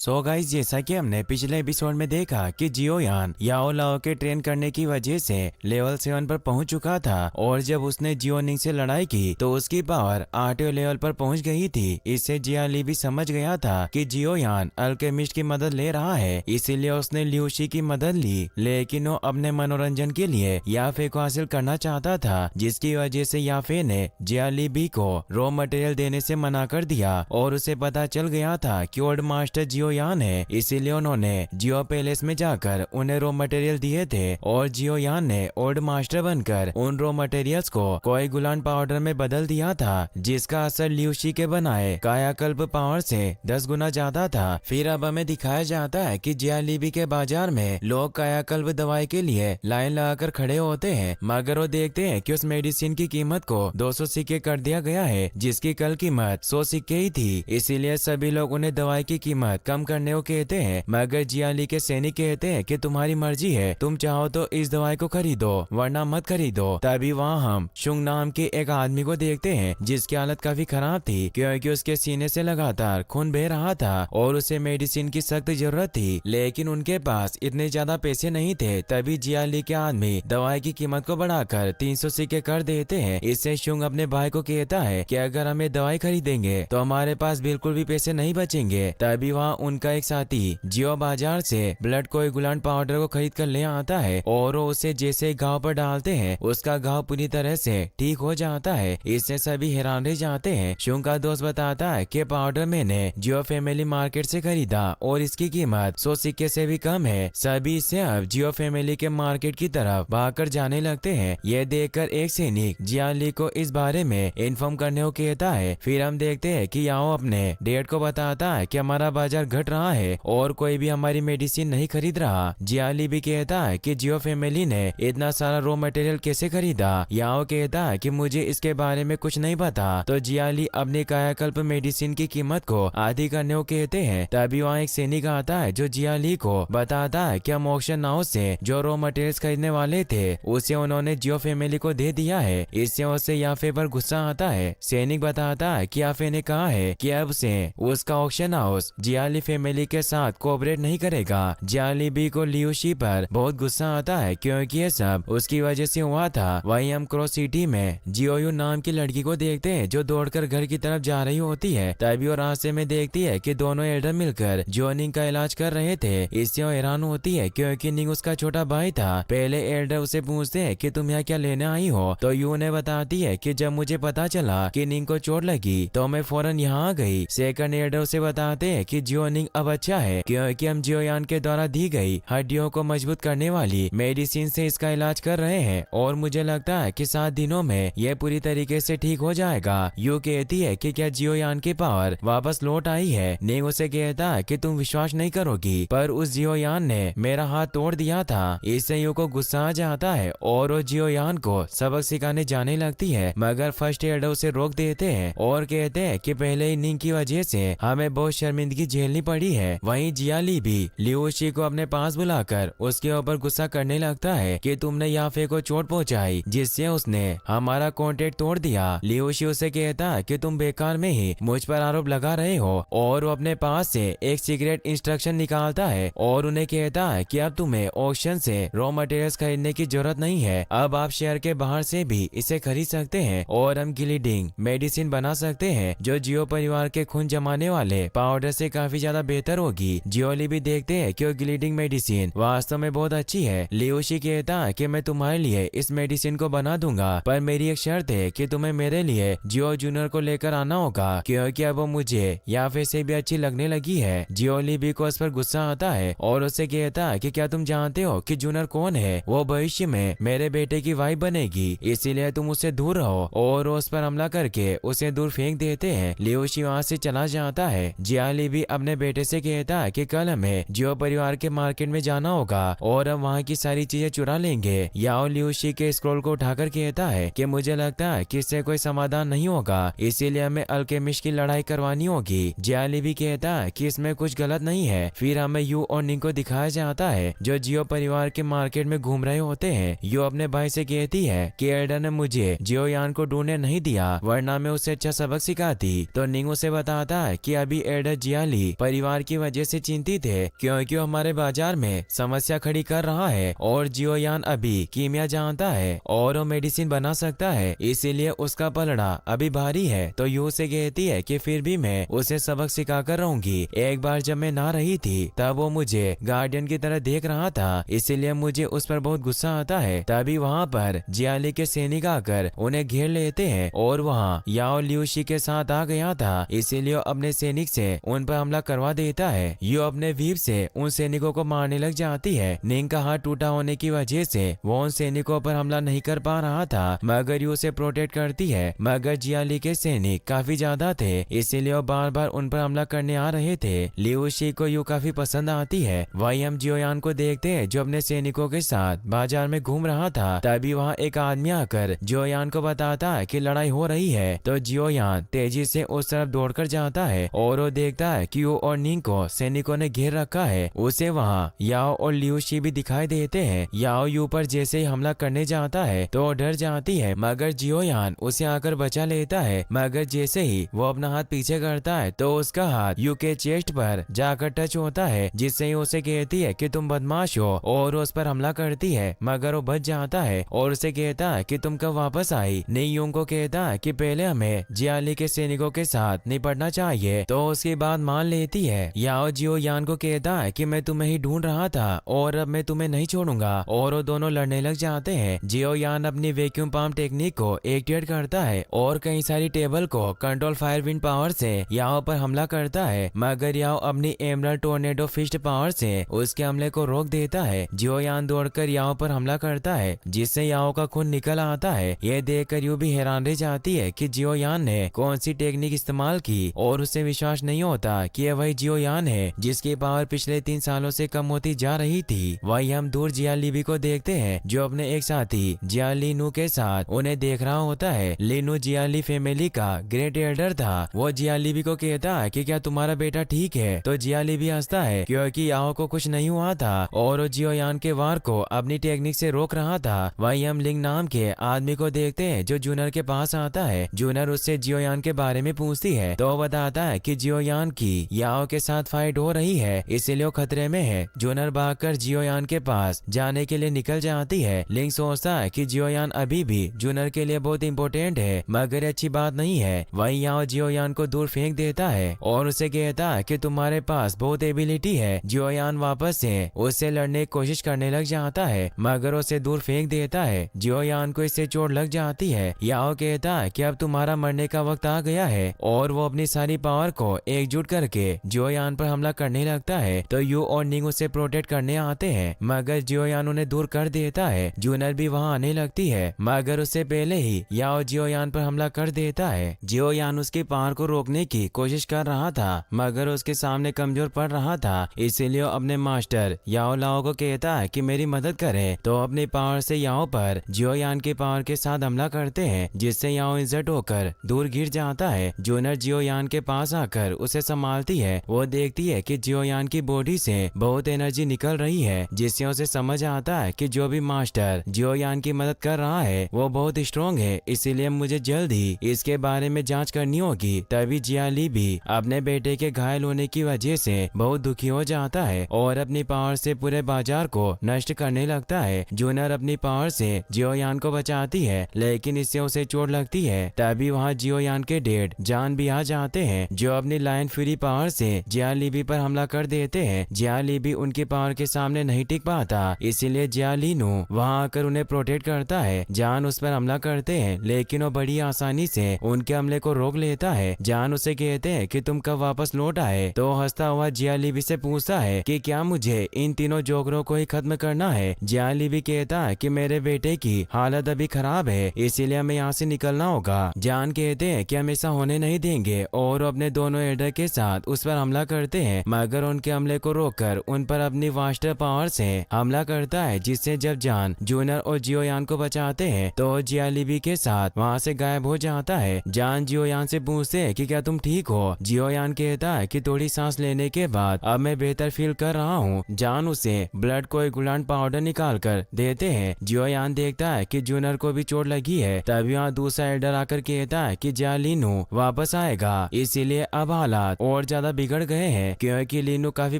So guys, जैसा कि हमने पिछले एपिसोड में देखा कि जियो यान याओ लाओ के ट्रेन करने की वजह से लेवल 7 पर पहुंच चुका था और जब उसने जियो निंग से लड़ाई की तो उसकी पावर 8वें लेवल पर पहुंच गई थी। इससे जिया ली भी समझ गया था कि जियो यान अल्केमिस्ट की मदद ले रहा है, इसीलिए उसने ल्यूशी की मदद ली। लेकिन वो अपने मनोरंजन के लिए याफे को हासिल करना चाहता था, जिसकी वजह से याफे ने जिया ली बी को रॉ मटेरियल देने से मना कर दिया और उसे पता चल गया था कि ओल्ड मास्टर जियो यान है, इसीलिए उन्होंने जियो पैलेस में जाकर उन्हें रॉ मटेरियल दिए थे और जियो यान ने ओल्ड मास्टर बनकर उन रॉ मटेरियल्स को कोई गुलान पाउडर में बदल दिया था, जिसका असर ल्यूशी के बनाए कायाकल्प पावर से 10 गुना ज्यादा था। फिर अब हमें दिखाया जाता है कि जियालीबी के बाजार में लोग कायाकल्प दवाई के लिए लाइन लगाकर खड़े होते हैं, मगर वो देखते हैं कि उस मेडिसिन की कीमत को 200 सिक्के कर दिया गया है, जिसकी कल कीमत 100 सिक्के ही थी। इसीलिए सभी लोग उन्हें दवाई की कीमत कम करने को कहते हैं, मगर जियाली के सैनिक कहते हैं कि तुम्हारी मर्जी है, तुम चाहो तो इस दवाई को खरीदो वरना मत खरीदो। तभी वहाँ हम शुंग नाम के एक आदमी को देखते हैं जिसकी हालत काफी खराब थी, क्योंकि उसके सीने से लगातार खून बह रहा था और उसे मेडिसिन की सख्त जरूरत थी, लेकिन उनके पास इतने ज्यादा पैसे नहीं थे। तभी जियाली के आदमी दवाई की कीमत को बढ़ाकर 300 सिक्के कर देते हैं। इससे शुंग अपने भाई को कहता है कि अगर हमें दवाई खरीदेंगे तो हमारे पास बिल्कुल भी पैसे नहीं बचेंगे। तभी वहाँ उनका एक साथी जियो बाजार से ब्लड कोएगुलेंट पाउडर को खरीद कर ले आता है और वो उसे जैसे घाव पर डालते हैं उसका घाव पूरी तरह से ठीक हो जाता है। इससे सभी हैरान रह जाते हैं। शुंग का दोस्त बताता है कि पाउडर मैंने जियो फैमिली मार्केट से खरीदा और इसकी कीमत 100 सिक्के से भी कम है। सभी इससे अब जियो फैमिली के मार्केट की तरफ भागकर जाने लगते हैं। यह देखकर एक सैनिक जियाली को इस बारे में इन्फॉर्म करने को कहता है। फिर हम देखते हैं कि याओ अपने डैड को बताता है कि हमारा बाजार घट रहा है और कोई भी हमारी मेडिसिन नहीं खरीद रहा। जियाली भी कहता है कि जियो फैमिली ने इतना सारा रॉ मटेरियल कैसे खरीदा। याओ कहता है कि मुझे इसके बारे में कुछ नहीं पता। तो जियाली अपनी कायाकल्प मेडिसिन की कीमत को आधी करने को कहते हैं। तभी वहाँ एक सैनिक आता है जो जियाली को बताता है कि हम ऑक्शन हाउस से जो रॉ मटेरियल खरीदने वाले थे उसे उन्होंने जियो फैमिली को दे दिया है। इससे उसे याफे पर गुस्सा आता है। सैनिक बताता है कि याफे ने कहा है कि अब से उसका ऑक्शन हाउस जियाली फैमिली के साथ कोऑपरेट नहीं करेगा। जियाली बी को ल्यूशी पर बहुत गुस्सा आता है क्योंकि ये सब उसकी वजह से हुआ था। वहीं हम क्रॉस सिटी में जियोयू नाम की लड़की को देखते हैं जो दौड़कर घर की तरफ जा रही होती है। तभी वो रास्ते में देखती है कि दोनों एल्डर मिलकर जियो निंग का इलाज कर रहे थे। इससे वो हैरान होती है क्योंकि निंग उसका छोटा भाई था। पहले एल्डर उसे पूछते हैं कि तुम यहाँ क्या लेने आई हो, तो यू ने बताती है कि जब मुझे पता चला कि निंग को चोट लगी तो मैं फौरन यहाँ आ गई। सेकंड एल्डर उसे बताते हैं कि जियो निंग अब अच्छा है क्योंकि हम जियो यान के द्वारा दी गई हड्डियों को मजबूत करने वाली मेडिसिन से इसका इलाज कर रहे हैं और मुझे लगता है कि 7 दिनों में यह पूरी तरीके से ठीक हो जाएगा। यू कहती है कि क्या जियो यान की पावर वापस लौट आई है। निंग उसे कहता है कि तुम विश्वास नहीं करोगी पर उस जियो यान ने मेरा हाथ तोड़ दिया था। इससे यू को गुस्सा आ जाता है और वो जियो यान को सबक सिखाने जाने लगती है, मगर फर्स्ट एल्डर उसे रोक देते हैं और कहते हैं कि पहले ही निंग की वजह से हमें बहुत शर्मिंदगी झेलनी पड़ी है। वहीं जियाली भी ल्यूशी को अपने पास बुलाकर उसके ऊपर गुस्सा करने लगता है कि तुमने याफे को चोट पहुंचाई जिससे उसने हमारा कॉन्ट्रैक्ट तोड़ दिया। ल्यूशी उसे कहता है कि तुम बेकार में ही मुझ पर आरोप लगा रहे हो और वो अपने पास से एक सीक्रेट इंस्ट्रक्शन निकालता है और उन्हें कहता है कि अब तुम्हें ऑक्शन से रॉ मटेरियल्स खरीदने की जरूरत नहीं है, अब आप शहर के बाहर से भी इसे खरीद सकते हैं और हम ग्लीडिंग मेडिसिन बना सकते हैं जो जियो परिवार के खून जमाने वाले पाउडर से काफी ज्यादा बेहतर होगी। जियोली भी देखते हैं कि ग्लीडिंग मेडिसिन वास्तव में बहुत अच्छी है। ल्यूशी कहता है कि मैं तुम्हारे लिए इस मेडिसिन को बना दूंगा पर मेरी एक शर्त है कि तुम्हें मेरे लिए जियो जूनियर को लेकर आना होगा क्योंकि अब वो मुझे याफे से भी अच्छी लगने लगी है। जियोली भी को उस पर गुस्सा आता है और उससे कहता है कि क्या तुम जानते हो कि जूनियर कौन है, वो भविष्य में मेरे बेटे की वाइफ बनेगी, इसीलिए तुम उससे दूर रहो और उस पर हमला करके उसे दूर फेंक देते हैं। ल्यूशी वहाँ से चला जाता है। जियाली भी अपने बेटे से कहता है कि कल हमें जियो परिवार के मार्केट में जाना होगा और हम वहाँ की सारी चीजें चुरा लेंगे। याओ ल्यूशी के स्क्रोल को उठाकर कहता है कि मुझे लगता है कि इससे कोई समाधान नहीं होगा, इसीलिए हमें अल्केमिस्ट की लड़ाई करवानी होगी। जियाली भी कहता है कि इसमें कुछ गलत नहीं है। फिर हमें यू और निंग को दिखाया जाता है जो जियो परिवार के मार्केट में घूम रहे होते हैं। यू अपने भाई से कहती है कि एल्डर ने मुझे जियो यान को ढूंढने नहीं दिया वरना मैं उसे अच्छा सबक सिखाती। तो निंग उसे बताता है कि अभी एल्डर जियाली परिवार की वजह से चिंतित है क्योंकि वो हमारे बाजार में समस्या खड़ी कर रहा है और जियोयान अभी कीमिया जानता है और वो मेडिसिन बना सकता है, इसीलिए उसका पलड़ा अभी भारी है। तो यू से कहती है कि फिर भी मैं उसे सबक सिखा कर रहूंगी। एक बार जब मैं नहा रही थी तब वो मुझे गार्डियन की तरह देख रहा था, इसीलिए मुझे उस पर बहुत गुस्सा आता है। तभी वहाँ पर जियाली के सैनिक आकर उन्हें घेर लेते हैं और वहाँ याओ लियूशी के साथ आ गया था, इसीलिए अपने सैनिक से उन पर हमला करवा देता है। यू अपने वीर से उन सैनिकों को मारने लग जाती है। निंग का हाथ टूटा होने की वजह से वो उन सैनिकों पर हमला नहीं कर पा रहा था, मगर यू उसे प्रोटेक्ट करती है। मगर जियाली के सैनिक काफी ज्यादा थे, इसीलिए वो बार बार उन पर हमला करने आ रहे थे। लियूशी को यू काफी पसंद आती है। वही हम जियोयान को देखते हैं जो अपने सैनिकों के साथ बाजार में घूम रहा था। तभी वहाँ एक आदमी आकर जियोयान को बताता है कि लड़ाई हो रही है। तो जियोयान तेजी से उस तरफ दौड़कर जाता है और वो देखता है कि यू और निंग को सैनिकों ने घेर रखा है। उसे वहाँ याओ और लियूशी भी दिखाई देते हैं। याओ यू पर जैसे ही हमला करने जाता है तो वो डर जाती है, मगर जियोयान उसे आकर बचा लेता है। मगर जैसे ही वो अपना हाथ पीछे करता है तो उसका हाथ यू के चेस्ट पर जाकर टच होता है, जिससे ही उसे कहती है कि तुम बदमाश हो और उस पर हमला करती है। मगर वो बच जाता है और उसे कहता है कि तुम कब वापस आई। निंग यूंग को कहता है कि पहले हमें जियाली के सैनिकों के साथ निपटना चाहिए, तो उसकी बात मान लेती है। याओ जियोयान को कहता है कि मैं तुम्हें ही ढूंढ रहा था और अब मैं तुम्हें नहीं छोड़ूंगा, और वो दोनों लड़ने लग जाते हैं। जियोयान अपनी वैक्यूम पंप टेक्निक को एक्टिवेट करता है और कई सारी टेबल को कंट्रोल फायर विंड पावर से याओ पर हमला करता है, मगर याओ अपनी एमरल्ड टोर्नेडो फिस्ट पावर से उसके हमले को रोक देता है। जियोयान दौड़कर याओ पर हमला करता है, जिससे याओ का खून निकल आता है। यह देखकर यू भी हैरान रह जाती है कि जियोयान ने कौन सी टेक्निक इस्तेमाल की और उसे विश्वास नहीं होता कि यह वही जियोयान है जिसकी पावर पिछले 3 सालों से कम होती जा रही थी। वही हम दूर जिया लीबी को देखते हैं जो अपने एक साथी जिया लीनू के साथ उन्हें देख रहा होता है। लीनू जियाली फैमिली का ग्रेट एल्डर था। वो जिया लीबी को कहता है कि क्या तुम्हारा बेटा ठीक है, तो जिया लीबी हंसता है क्योंकि याओ को कुछ नहीं हुआ था और वो जियोयान के वार को अपनी टेक्निक से रोक रहा था। वही हम लिंग नाम के आदमी को देखते हैं जो जूनर के पास आता है। जूनर उससे जियोयान के बारे में पूछती है तो वो बताता है कि जियोयान की याओ के साथ फाइट हो रही है, इसीलिए वो खतरे में है। जूनर भागकर जियोयान के पास जाने के लिए निकल जाती है। लिंग सोचता है कि जियोयान अभी भी जूनर के लिए बहुत इंपॉर्टेंट है, मगर अच्छी बात नहीं है। वही याओ जियोयान को दूर फेंक देता है और उसे कहता है कि तुम्हारे पास बहुत एबिलिटी है। जियोयान वापस से उससे लड़ने की कोशिश करने लग जाता है, मगर उसे दूर फेंक देता है। जियोयान को इससे चोट लग जाती है। याओ कहता है कि अब तुम्हारा मरने का वक्त आ गया है और वो अपनी सारी पावर को एकजुट करके जियोयान पर हमला करने लगता है। तो यू और निंग उसे प्रोटेक्ट करने आते हैं, मगर जियोयान उन्हें दूर कर देता है। जूनर भी वहाँ आने लगती है, मगर उससे पहले ही याओ जियोयान पर हमला कर देता है। जियोयान उसकी पावर को रोकने की कोशिश कर रहा था, मगर उसके सामने कमजोर पड़ रहा था, इसीलिए अपने मास्टर याओ लाओ को कहता है कि मेरी मदद करे। तो अपनी पावर से याओ पर जियोयान की पावर के साथ हमला करते हैं, जिससे याओ इंजर्ड होकर दूर गिर जाता है। जूनर जियोयान के पास आकर उसे संभालती है। वो देखती है कि जियोयान की बॉडी से बहुत एनर्जी निकल रही है, जिससे उसे समझ आता है कि जो भी मास्टर जियोयान की मदद कर रहा है वो बहुत स्ट्रॉन्ग है, इसीलिए मुझे जल्द ही इसके बारे में जांच करनी होगी। तभी जियाली भी अपने बेटे के घायल होने की वजह से बहुत दुखी हो जाता है और अपनी पावर से पूरे बाजार को नष्ट करने लगता है। जूनर अपनी पावर से जियोयान को बचाती है, लेकिन इससे उसे चोट लगती है। तभी वहाँ जियोयान के डेड जान भी आ जाते हैं, जो अपनी लायन फ्यूरी पावर से जियालीबी पर हमला कर देते हैं। जियालीबी उनकी पावर के सामने नहीं टिक पाता, इसीलिए जियालीनू वहाँ आकर उन्हें प्रोटेक्ट करता है। जान उस पर हमला करते हैं, लेकिन वो बड़ी आसानी से उनके हमले को रोक लेता है। जान उसे कहते हैं कि तुम कब वापस लौट आए, तो हंसता हुआ जियालीबी से पूछता है कि क्या मुझे इन तीनों जोकरों को ही खत्म करना है। जियालीबी कहता है कि मेरे बेटे की हालत अभी खराब है, इसीलिए हमें यहाँ से निकलना होगा। जान कहते हैं कि हम ऐसा होने नहीं देंगे और अपने दोनों एल्डर के साथ उस पर हमला करते हैं, मगर उनके हमले को रोककर उन पर अपनी वास्टर पावर से हमला करता है, जिससे जब जान जूनर और जियोयान को बचाते हैं तो जियालीबी के साथ वहाँ से गायब हो जाता है। जान जियोयान से पूछते हैं कि क्या तुम ठीक हो। जियोयान कहता है कि थोड़ी सांस लेने के बाद अब मैं बेहतर फील कर रहा हूँ। जान उसे ब्लड कोएगुलेंट पाउडर निकाल कर देते हैं। जियोयान देखता है कि जूनर को भी चोट लगी है। तभी वहाँ दूसरा एल्डर आकर कहता है कि जियालीनू वापस आएगा, इसीलिए अब हालात और ज्यादा बिगड़ गए हैं क्योंकि लीनू काफी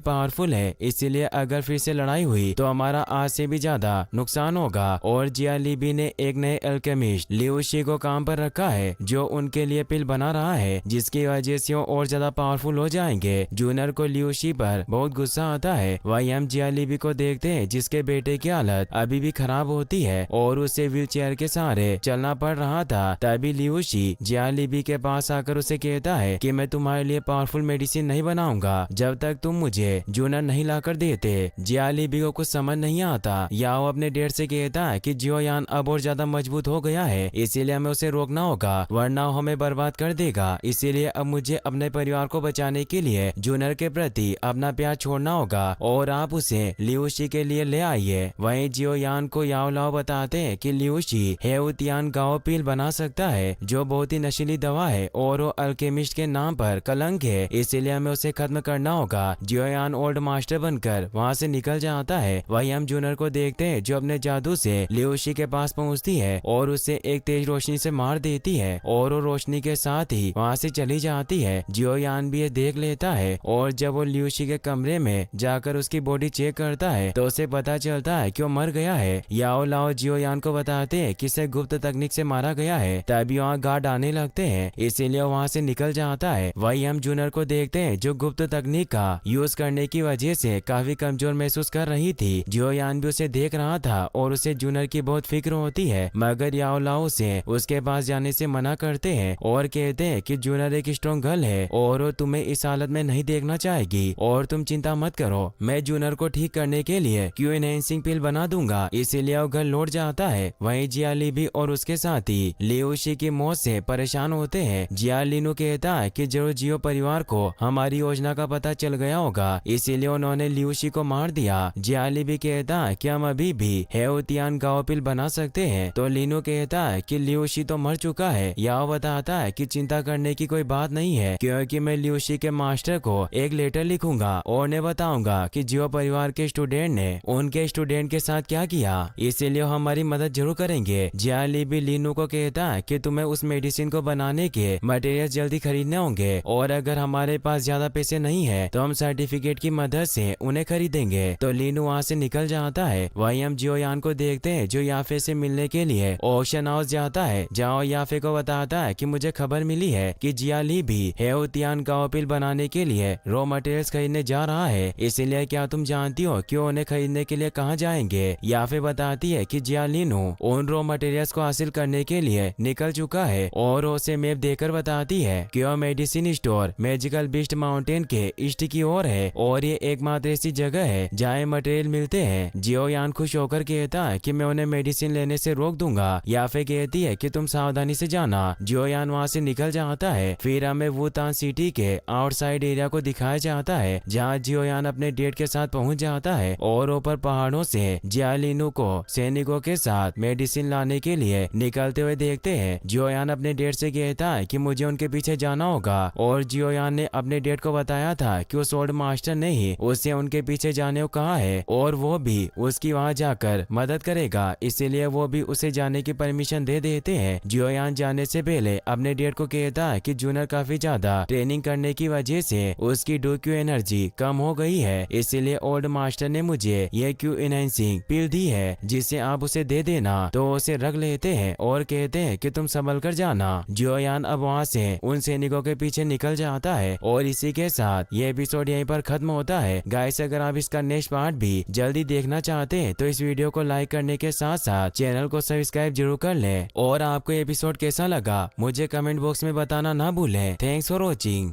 पावरफुल है, इसीलिए अगर फिर से लड़ाई हुई तो हमारा आज से भी ज्यादा नुकसान होगा। और जिया लीबी ने एक नए अल्केमिस्ट लिऊ शी को काम पर रखा है जो उनके लिए पिल बना रहा है, जिसकी वजह से वो और ज्यादा पावरफुल हो जाएंगे। जूनियर को लिऊ शी पर बहुत गुस्सा आता है। वही हम जिया लीबी को देखते हैं जिसके बेटे की हालत अभी भी खराब होती है और उसे व्हील चेयर के सहारे चलना पड़ रहा था। तभी लिऊ शी जिया लीबी के पास आकर उसे कहता है कि मैं तुम्हारे लिए पावरफुल मेडिसिन नहीं बनाऊंगा जब तक तुम मुझे जूनियर नहीं लाकर देते। जिया लीबी को कुछ समझ नहीं आता। याओ अपने डेड से कहता है कि जियोयान अब और ज्यादा मजबूत हो गया है, इसीलिए हमें उसे रोकना होगा वरना वो हमें बर्बाद कर देगा। इसीलिए अब मुझे अपने परिवार को बचाने के लिए जूनियर के प्रति अपना प्यार छोड़ना होगा और आप उसे लिऊ शी के लिए ले आइए। वहीं जियोयान को याओ लाओ बताते हैं कि लिऊ शी हेउतियान गाओ पील बना सकता है जो बहुत ही नशीली दवा है और वो अल्केमिस्ट के नाम पर कलंक है, इसीलिए हमें उसे खत्म करना होगा। जियोयान ओल्ड मास्टर बनकर वहाँ से निकल जाता है। वहीं हम जूनियर को देखते हैं जो अपने जादू से लिऊ शी के पास पहुँचती है और उसे एक तेज रोशनी से मार देती है और वो रोशनी के साथ ही वहाँ से चली जाती है। जियोयान भी ये देख लेता है और जब वो लिऊ शी के कमरे में जाकर उसकी बॉडी चेक करता है तो उसे पता चलता है कि वो मर गया है। याओ लाओ जियोयान को बताते हैं कि इसे गुप्त तकनीक से मारा गया है। तभी वहाँ गार्ड आने लगते हैं, इसीलिए वहाँ से निकल जाता है। वही हम जूनियर को देखते हैं जो गुप्त तकनीक का यूज करने की वजह से काफी कमजोर महसूस कर रही थी। जियोयान भी उसे देख रहा था और उसे जूनियर की बहुत फिक्र होती है, मगर याओ लाओ से उसके पास जाने से मना करते हैं और कहते हैं कि जूनियर एक स्ट्रॉन्ग गर्ल है और वो तुम्हें इस हालत में नहीं देखना चाहेगी और तुम चिंता मत करो, मैं जूनियर को ठीक करने के लिए क्यू एनहेंसिंग पिल बना दूंगा। इसीलिए वो घर लौट जाता है। वहीं जिया लीबी और उसके साथी लिऊ शी की मौत से परेशान होते हैं। जिया लीनू कहता है कि जरूर जियो परिवार को हमारी योजना का पता चल गया होगा, इसीलिए उन्होंने लिऊ शी को मार दिया। जिया लीबी कहता है कि हम अभी भी हेउतियान गाओ पिल बना सकते हैं, तो लीनू कहता है कि लिऊ शी तो मर चुका है। याओ बताता है कि चिंता करने की कोई बात नहीं है क्योंकि मैं लिऊ शी के मास्टर को एक लेटर लिखूंगा और उन्हें बताऊंगा कि जियो परिवार के स्टूडेंट ने उनके स्टूडेंट के साथ क्या किया, इसीलिए हमारी मदद जरूर करेंगे। जिया लीबी लीनू को कहता है कि तुम्हें उस मेडिसिन को बनाने के मटेरियल जल्दी खरीदने होंगे और अगर हमारे पास ज्यादा पैसे नहीं है तो हम सर्टिफिकेट की मदद से उन्हें खरीदेंगे। तो लीनू वहाँ से निकल जाता है। वहीं हम जियोयान को देखते हैं जो याफे से मिलने के लिए ऑक्शन हाउस जाता है, जहाँ याफे को बताता है कि मुझे खबर मिली है कि जिया लीबी हेउतियान गाओ पिल बनाने के लिए रॉ मटेरियल्स खरीदने जा रहा है, इसीलिए क्या तुम जानती हो कि उन्हें खरीदने के लिए कहाँ जाएंगे। याफे बताती है कि जिया लीनू उन रॉ मटेरियल्स को हासिल करने के लिए निकल चुका है और उसे मैप देकर बताती है कि वह medicine store magical beast mountain के ईस्ट की ओर है और ये एकमात्र ऐसी जगह है जहाँ मटेरियल मिलते हैं। जियोयान खुश होकर कहता है कि मैं उन्हें मेडिसिन लेने से रोक दूंगा। याफे कहती है कि तुम सावधानी से जाना। जियोयान वहाँ से निकल जाता है। फिर हमें वुतान सिटी के आउटसाइड एरिया को दिखाया जाता है जहाँ जियोयान अपने डेट के साथ पहुँच जाता है और ऊपर पहाड़ों से जिया लीनू को सैनिकों के साथ मेडिसिन लाने के लिए निकलते हुए देखते हैं। जियोयान अपने डेट से कहता है कि मुझे उनके पीछे जाना होगा और जियोयान ने अपने डेट को बताया था कि उस ओल्ड मास्टर ने ही उससे उनके पीछे जाने को कहा है और वो भी उसकी वहाँ जाकर मदद करेगा, इसीलिए वो भी उसे जाने की परमिशन दे देते हैं। जियोयान जाने से पहले अपने डेट को कहता है कि जूनियर काफी ज्यादा ट्रेनिंग करने की वजह से उसकी डोक्यू एनर्जी कम हो गई है, इसीलिए ओल्ड मास्टर ने मुझे ये क्यू एनहेंसिंग पिल दी है जिसे आप उसे दे देना। तो उसे रख लेते हैं और कहते हैं कि तुम संभल कर जाना। जियोयान अब वहाँ से उन सैनिकों के पीछे निकल जाता है और इसी के साथ ये एपिसोड यहीं पर खत्म होता है। गाइस अगर आप इसका नेक्स्ट पार्ट भी जल्दी देखना चाहते हैं तो इस वीडियो को लाइक करने के साथ साथ चैनल को सब्सक्राइब जरूर कर लें और आपको एपिसोड कैसा लगा मुझे कमेंट बॉक्स में बताना ना भूलें। Thanks for watching.